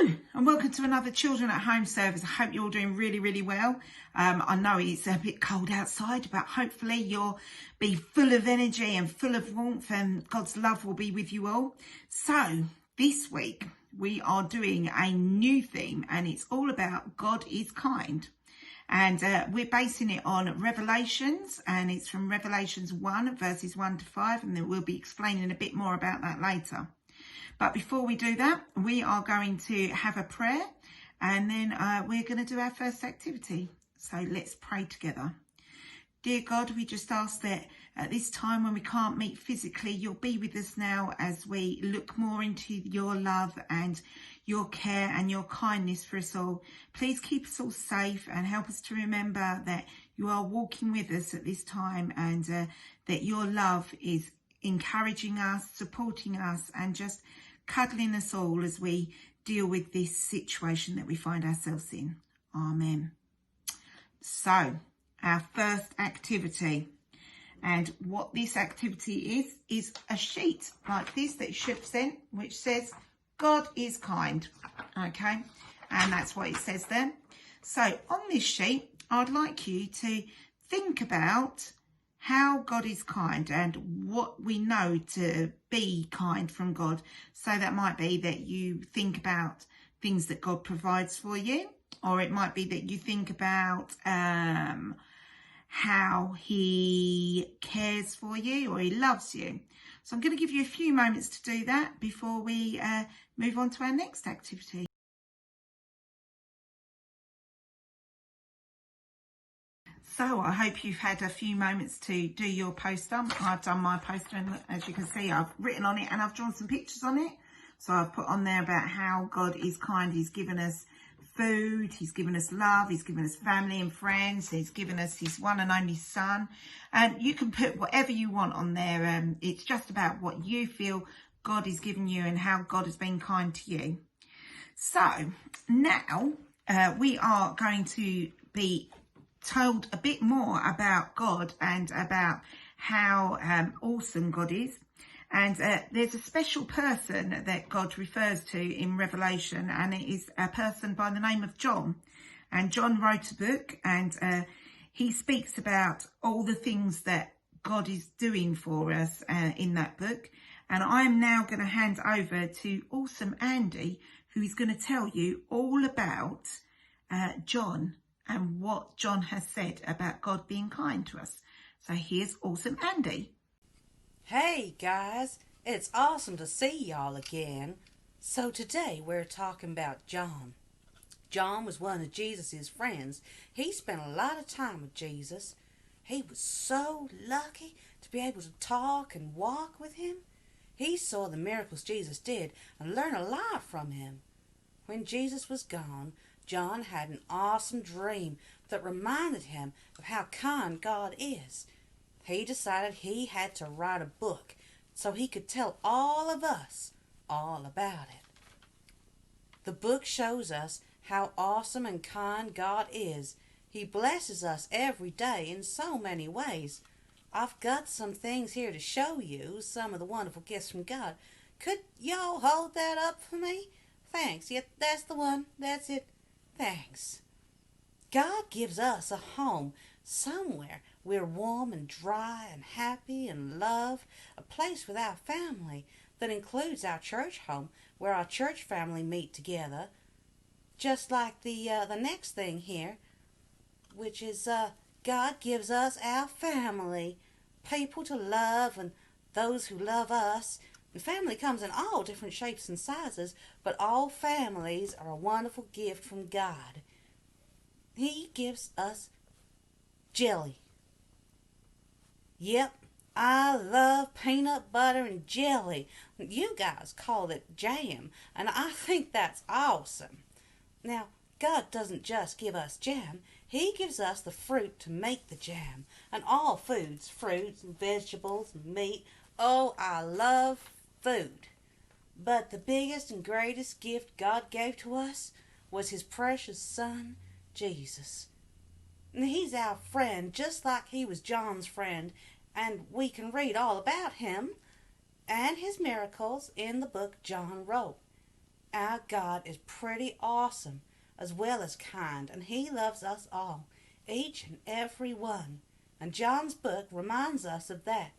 And welcome to another Children at Home service. I hope you're all doing really, really well. I know it's a bit cold outside, but hopefully you'll be full of energy and full of warmth, and God's love will be with you all. So this week we are doing a new theme, and it's all about God is kind. And we're basing it on Revelations, and it's from Revelations 1 verses 1 to 5, and then we'll be explaining a bit more about that later. But before we do that, we are going to have a prayer, and then we're going to do our first activity. So let's pray together. Dear God, we just ask that at this time when we can't meet physically, you'll be with us now as we look more into your love and your care and your kindness for us all. Please keep us all safe and help us to remember that you are walking with us at this time, and that your love is encouraging us, supporting us, and just cuddling us all as we deal with this situation that we find ourselves in. Amen. So, our first activity, and what this activity is a sheet like this that Shiv sent, which says God is kind. Okay, and that's what it says there. So on this sheet, I'd like you to think about how God is kind and what we know to be kind from God. So that might be that you think about things that God provides for you, or it might be that you think about how he cares for you or he loves you. So I'm going to give you a few moments to do that before we move on to our next activity. So I hope you've had a few moments to do your poster. I've done my poster, and as you can see, I've written on it and I've drawn some pictures on it. So I've put on there about how God is kind. He's given us food, he's given us love, he's given us family and friends, he's given us his one and only son. And you can put whatever you want on there. It's just about what you feel God has given you and how God has been kind to you. So now we are going to be told a bit more about God and about how awesome God is. And there's a special person that God refers to in Revelation, and it is a person by the name of John. And John wrote a book, and he speaks about all the things that God is doing for us in that book. And I'm now going to hand over to Awesome Andy, who is going to tell you all about John and what John has said about God being kind to us. So here's Awesome Andy. Hey guys, it's awesome to see y'all again. So today we're talking about John. John was one of Jesus' friends. He spent a lot of time with Jesus. He was so lucky to be able to talk and walk with him. He saw the miracles Jesus did and learned a lot from him. When Jesus was gone, John had an awesome dream that reminded him of how kind God is. He decided he had to write a book so he could tell all of us all about it. The book shows us how awesome and kind God is. He blesses us every day in so many ways. I've got some things here to show you, some of the wonderful gifts from God. Could y'all hold that up for me? Thanks. Yep, that's the one. That's it. Thanks. God gives us a home somewhere we're warm and dry and happy and love, a place with our family that includes our church home where our church family meet together, just like the next thing here, which is God gives us our family, people to love and those who love us. And family comes in all different shapes and sizes, but all families are a wonderful gift from God. He gives us jelly. Yep, I love peanut butter and jelly. You guys call it jam, and I think that's awesome. Now, God doesn't just give us jam. He gives us the fruit to make the jam, and all foods, fruits and vegetables and meat. Oh, I love food. But the biggest and greatest gift God gave to us was his precious son, Jesus. He's our friend, just like he was John's friend, and we can read all about him and his miracles in the book John wrote. Our God is pretty awesome as well as kind, and He loves us all, each and every one. And John's book reminds us of that.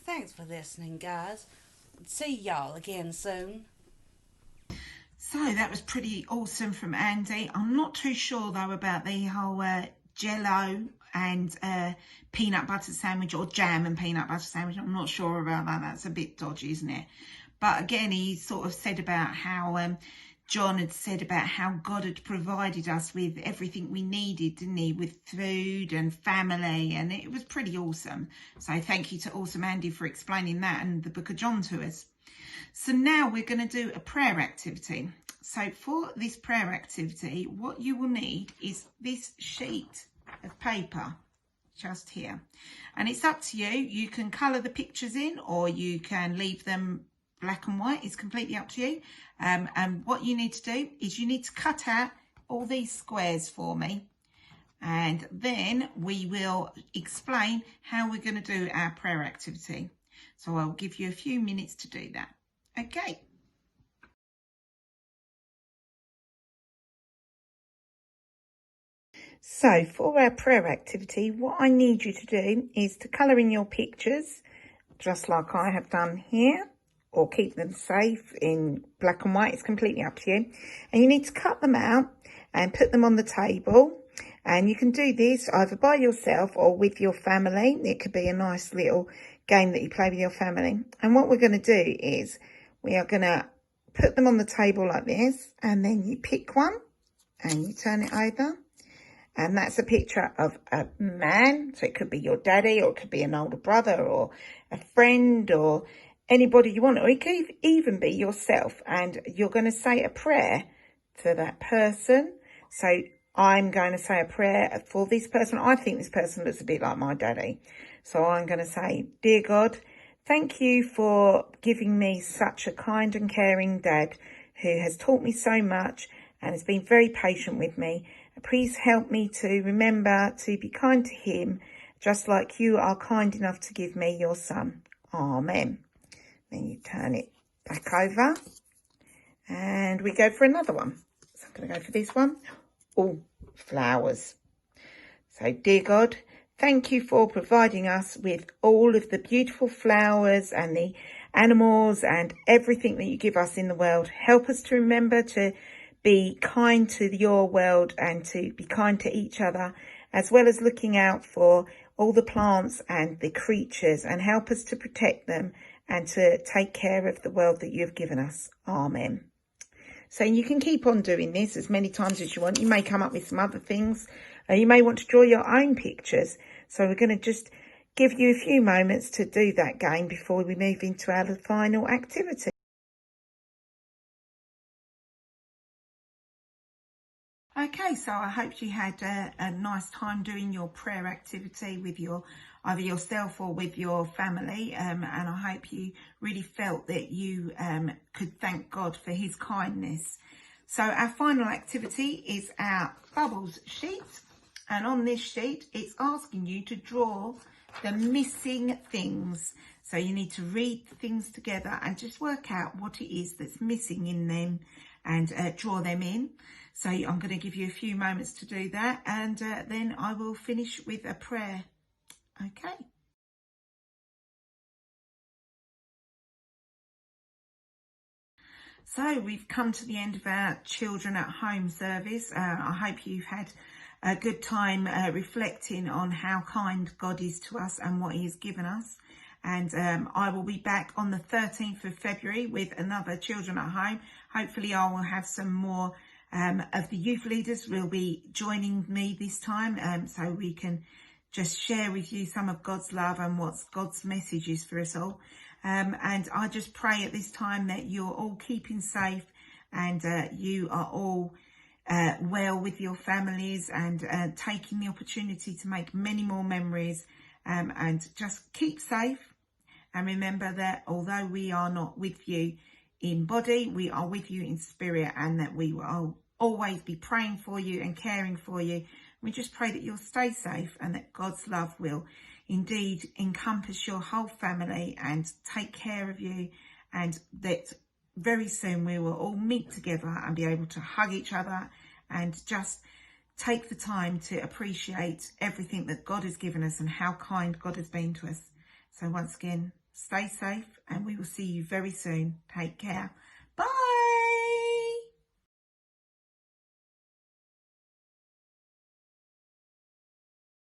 Thanks for listening, guys. See y'all again soon. So that was pretty awesome from Andy. I'm not too sure though about the whole Jello and peanut butter sandwich, or jam and peanut butter sandwich. I'm not sure about that. That's a bit dodgy, isn't it? But again, he sort of said about how John had said about how God had provided us with everything we needed, didn't he? With food and family, and it was pretty awesome. So thank you to Awesome Andy for explaining that and the Book of John to us. So now we're going to do a prayer activity. So for this prayer activity, what you will need is this sheet of paper just here. And it's up to you. You can colour the pictures in, or you can leave them black and white. It's completely up to you. And what you need to do is you need to cut out all these squares for me. And then we will explain how we're going to do our prayer activity. So I'll give you a few minutes to do that. Okay. So for our prayer activity, what I need you to do is to colour in your pictures, just like I have done here, or keep them safe in black and white. It's completely up to you. And you need to cut them out and put them on the table. And you can do this either by yourself or with your family. It could be a nice little game that you play with your family. And what we're going to do is we are going to put them on the table like this, and then you pick one and you turn it over. And that's a picture of a man. So it could be your daddy, or it could be an older brother, or a friend, or anybody you want. Or it could even be yourself. And you're going to say a prayer for that person. So I'm going to say a prayer for this person. I think this person looks a bit like my daddy. So I'm going to say, Dear God, thank you for giving me such a kind and caring dad who has taught me so much and has been very patient with me. Please help me to remember to be kind to him, just like you are kind enough to give me your son. Amen. Then you turn it back over and we go for another one. So I'm going to go for this one. Oh, flowers. So, dear God, thank you for providing us with all of the beautiful flowers and the animals and everything that you give us in the world. Help us to remember to be kind to your world and to be kind to each other, as well as looking out for all the plants and the creatures, and help us to protect them and to take care of the world that you have given us. Amen. So you can keep on doing this as many times as you want. You may come up with some other things. You may want to draw your own pictures. So we're going to just give you a few moments to do that game before we move into our final activity. Okay, so I hope you had a nice time doing your prayer activity with either yourself or with your family, and I hope you really felt that you could thank God for his kindness. So our final activity is our bubbles sheet, and on this sheet it's asking you to draw the missing things. So you need to read the things together and just work out what it is that's missing in them and draw them in. So I'm going to give you a few moments to do that, and then I will finish with a prayer. Okay. So we've come to the end of our Children at Home service. I hope you've had a good time reflecting on how kind God is to us and what he has given us. And I will be back on the 13th of February with another Children at Home. Hopefully I will have some more of the youth leaders will be joining me this time, so we can just share with you some of God's love and what God's message is for us all. And I just pray at this time that you're all keeping safe, and you are all well with your families, and taking the opportunity to make many more memories, and just keep safe. And remember that although we are not with you in body, we are with you in spirit, and that we will always be praying for you and caring for you. We just pray that you'll stay safe, and that God's love will indeed encompass your whole family and take care of you, and that very soon we will all meet together and be able to hug each other and just take the time to appreciate everything that God has given us and how kind God has been to us. So once again, stay safe and we will see you very soon. Take care.